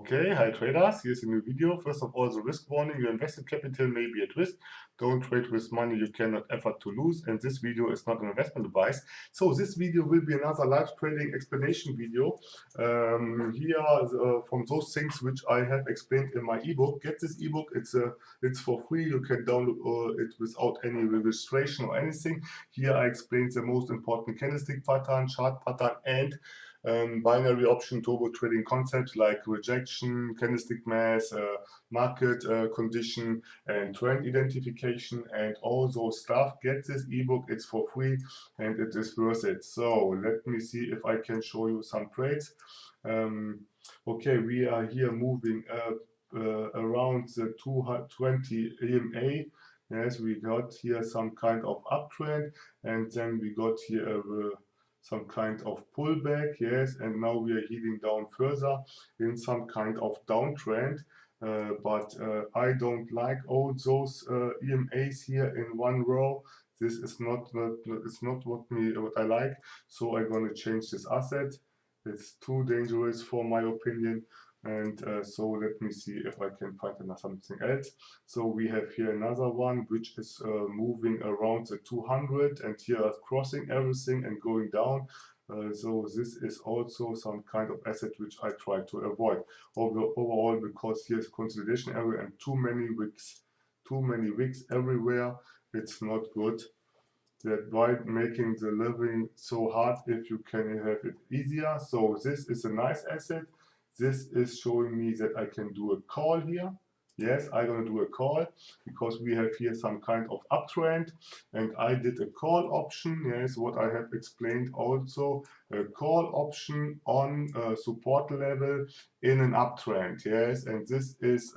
Okay, hi traders, here's a new video. First of all, the risk warning: your invested capital may be at risk. Don't trade with money you cannot afford to lose, and this video is not an investment advice. So this video will be another live trading explanation video. From those things which I have explained in my ebook. Get this ebook, it's for free. You can download it without any registration or anything. Here I explain the most important candlestick pattern, chart pattern, and binary option turbo trading concepts like rejection, candlestick mass, market condition, and trend identification, and all those stuff. Get this ebook, it's for free and it is worth it. So let me see if I can show you some trades. Okay, we are here moving around the 220 EMA. Yes, we got here some kind of uptrend, and then we got here some kind of pullback, yes, and now we are heading down further in some kind of downtrend. But I don't like all those EMAs here in one row. This is not what I like. So I'm gonna change this asset. It's too dangerous for my opinion. And so let me see if I can find something else. So we have here another one which is moving around the 200, and here crossing everything and going down. So this is also some kind of asset which I try to avoid overall, because here's consolidation area and too many wicks everywhere. It's not good. That why making the living so hard if you can have it easier. So this is a nice asset. This is showing me that I can do a call here. Yes, I'm gonna do a call because we have here some kind of uptrend, and I did a call option. Yes, what I have explained also, a call option on a support level in an uptrend. Yes, and this is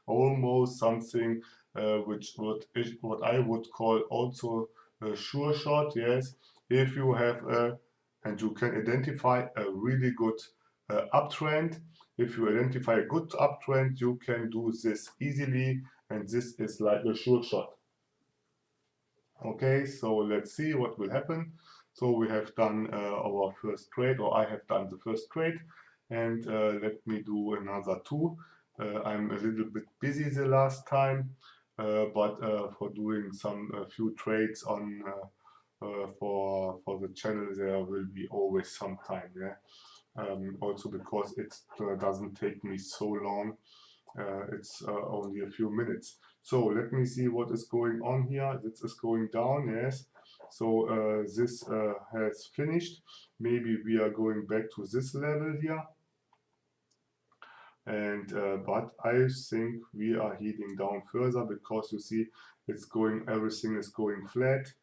almost something what I would call also a sure shot. Yes, if you have and you can identify a really good uptrend. If you identify a good uptrend, you can do this easily, and this is like a sure shot. Okay, so let's see what will happen. So we have done our first trade, or I have done the first trade, and let me do another two. I'm a little bit busy the last time, but for doing some few trades on for the channel, there will be always some time. Yeah. Also because it doesn't take me so long. It's only a few minutes. So let me see what is going on here. This is going down, yes. So this has finished. Maybe we are going back to this level here. And but I think we are heading down further, because you see it's going, everything is going flat,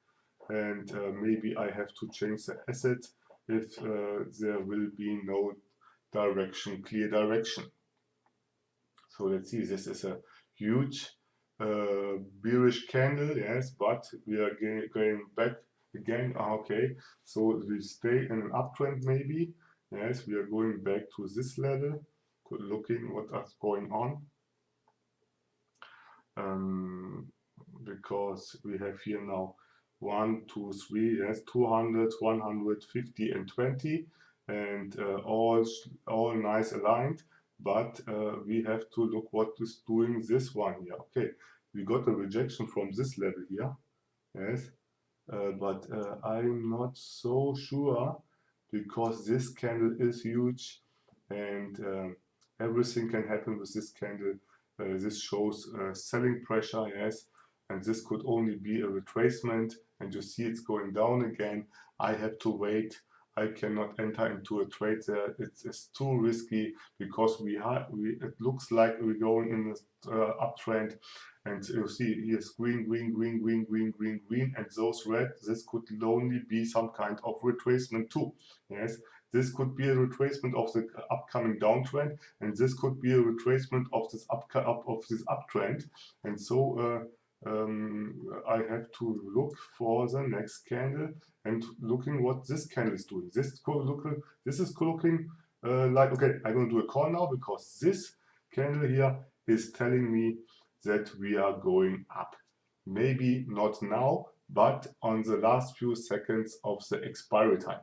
and maybe I have to change the asset if there will be no direction, clear direction. So let's see, this is a huge bearish candle, yes, but we are going back again. Okay, so we stay in an uptrend maybe. Yes, we are going back to this level, looking what is going on. Because we have here now 1, 2, 3, yes, 200, 150, and 20, and all nice aligned. But we have to look what is doing this one here. Okay, we got a rejection from this level here, yes, but I'm not so sure, because this candle is huge, and everything can happen with this candle. This shows selling pressure, yes, and this could only be a retracement, and you see it's going down again. I have to wait. I cannot enter into a trade there. It's too risky, because it looks like we're going in this uptrend, and you see here's green, green, green, green, green, green, green, and those red. This could only be some kind of retracement too. Yes, this could be a retracement of the upcoming downtrend, and this could be a retracement of this uptrend. And so I have to look for the next candle and looking what this candle is doing. This is looking like, okay, I'm going to do a call now, because this candle here is telling me that we are going up. Maybe not now, but on the last few seconds of the expiry time.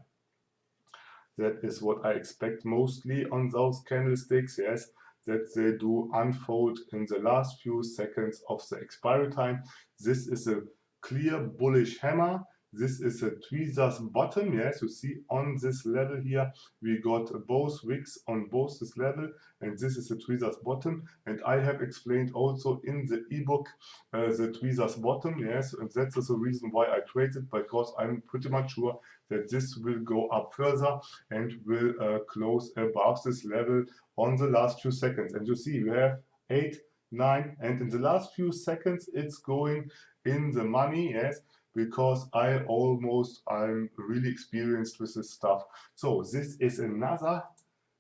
That is what I expect mostly on those candlesticks, yes. that they do unfold in the last few seconds of the expiry time. This is a clear bullish hammer. This is a tweezers bottom. Yes, you see on this level here, we got both wicks on both this level, and this is a tweezers bottom. And I have explained also in the ebook the tweezers bottom. Yes, and that is the reason why I traded, because I'm pretty much sure that this will go up further and will close above this level on the last few seconds. And you see, we have 8, 9, and in the last few seconds, it's going in the money. Yes, because I'm really experienced with this stuff. So this is another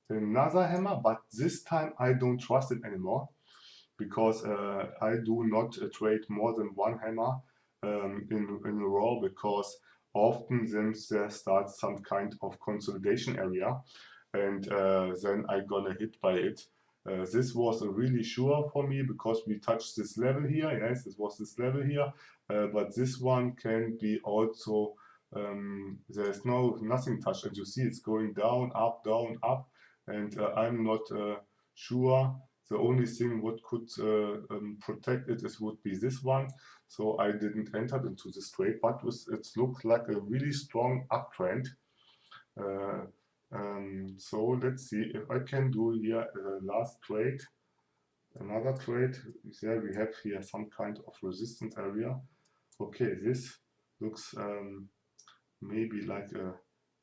hammer, but this time I don't trust it anymore, because I do not trade more than one hammer in a row, because often then there starts some kind of consolidation area, and then I gonna hit by it. This was really sure for me, because we touched this level here. Yes, this was this level here, but this one can be also, there's nothing touched, and you see it's going down, up, and I'm not sure. The only thing what could protect it would be this one. So I didn't enter into this trade, but it looked like a really strong uptrend. So let's see if I can do here last trade, another trade. There we have here some kind of resistance area. Okay, this looks maybe like a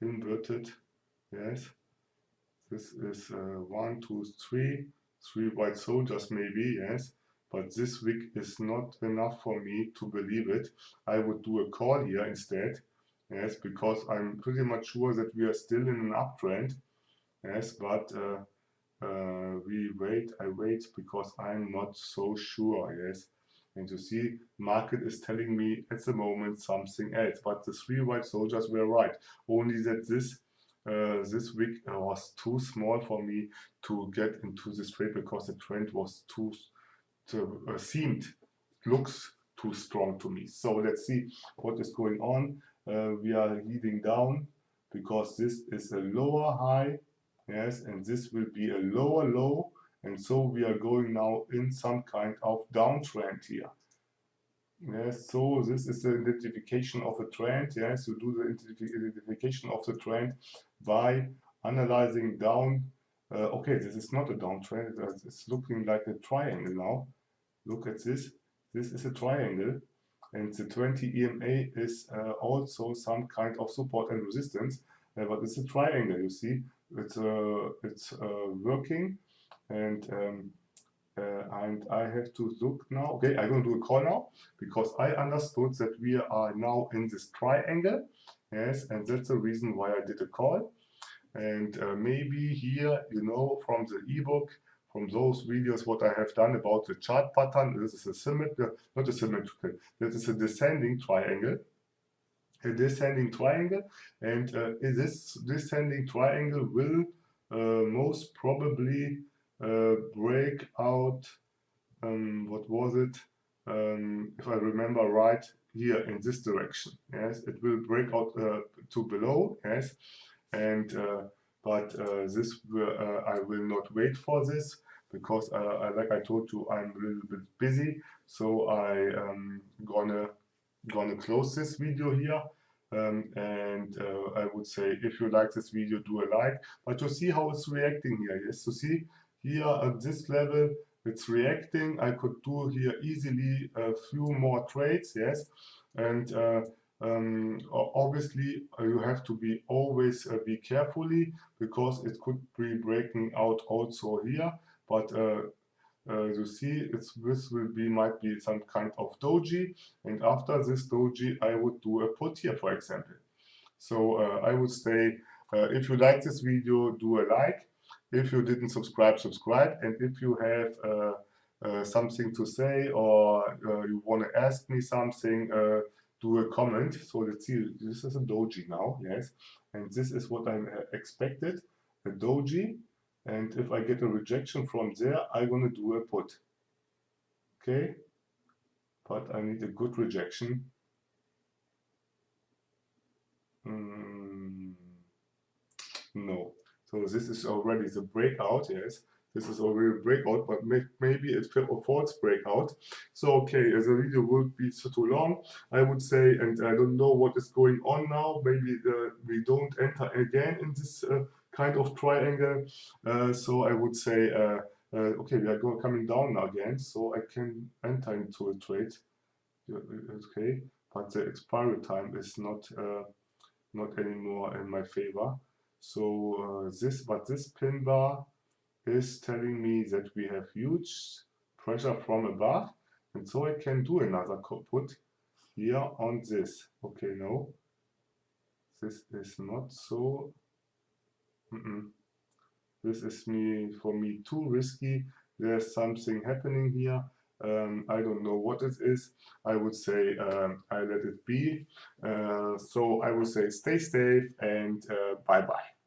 inverted. Yes, this is 1, 2, 3 white soldiers maybe. Yes, but this wick is not enough for me to believe it. I would do a call here instead. Yes, because I'm pretty much sure that we are still in an uptrend. Yes, but I wait because I'm not so sure. Yes, and you see, market is telling me at the moment something else. But the 3 white soldiers were right. Only that this wick was too small for me to get into this trade, because the trend was looks too strong to me. So let's see what is going on. We are leading down, because this is a lower high. Yes, and this will be a lower low, and so we are going now in some kind of downtrend here. Yes, so this is the identification of a trend. Yes, you do the identification of the trend by analyzing down. Okay, this is not a downtrend. It's looking like a triangle now. Look at this. This is a triangle, and the 20 EMA is also some kind of support and resistance, but it's a triangle. You see, it's working, and I have to look now. Okay, I'm going to do a call now, because I understood that we are now in this triangle. Yes, and that's the reason why I did a call. And maybe here, from the ebook, from those videos, what I have done about the chart pattern, this is a symmetrical, not a symmetrical, this is a descending triangle. A descending triangle, and this descending triangle will most probably break out, what was it, if I remember right, here in this direction. Yes, it will break out to below. Yes, and but I will not wait for this, because like I told you, I'm a little bit busy, so I gonna close this video here. And I would say, if you like this video, do a like. But you see how it's reacting here. Yes, you see here at this level, it's reacting. I could do here easily a few more trades. Yes, and obviously you have to be always be carefully, because it could be breaking out also here. But you see, this might be some kind of doji, and after this doji, I would do a put here, for example. So I would say, if you like this video, do a like. If you didn't subscribe, subscribe. And if you have something to say, or you want to ask me something, do a comment. So let's see, this is a doji now, yes. And this is what I expected, a doji. And if I get a rejection from there, I'm going to do a put. Okay? But I need a good rejection. No. So this is already the breakout, yes. This is already a breakout, but maybe it's a false breakout. So okay, as the video will be so too long, I would say, and I don't know what is going on now. Maybe we don't enter again in this kind of triangle. So I would say, okay, we are coming down now again, so I can enter into a trade. Okay, but the expiry time is not anymore in my favor. So this pin bar is telling me that we have huge pressure from above, and so I can do another put here on this. Okay, no, this is not so. This is for me too risky. There's something happening here. I don't know what it is. I would say I let it be. So I would say stay safe and bye bye.